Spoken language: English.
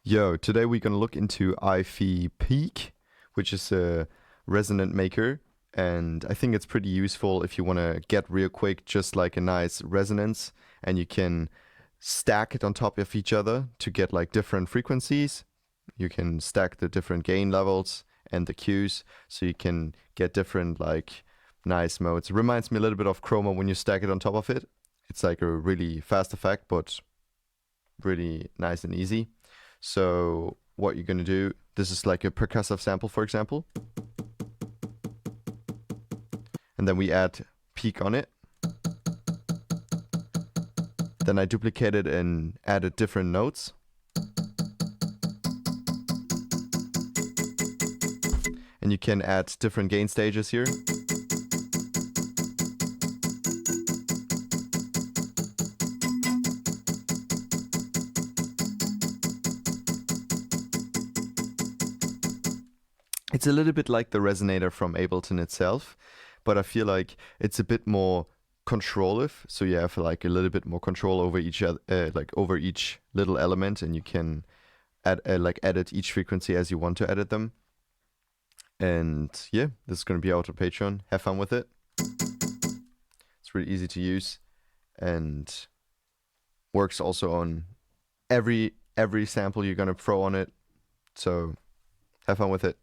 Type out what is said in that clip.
Yo, today we're gonna look into iFi Peak, which is a resonant maker, and I think it's pretty useful if you wanna get real quick just like a nice resonance, and you can stack it on top of each other to get like different frequencies. You can stack the different gain levels and the cues, so you can get different like nice modes. It reminds me a little bit of Chroma when you stack it on top of it. It's like a really fast effect, but really nice and easy. So what you're gonna do, this is like a percussive sample, for example. And then we add peak on it. Then I duplicate it and added different notes. And you can add different gain stages here. It's a little bit like the resonator from Ableton itself, but I feel like it's a bit more controlive. So you have like a little bit more control over each like over each little element, and you can add like edit each frequency as you want to edit them. And yeah, this is going to be out on Patreon. Have fun with it. It's really easy to use and works also on every sample you're going to throw on it. So have fun with it.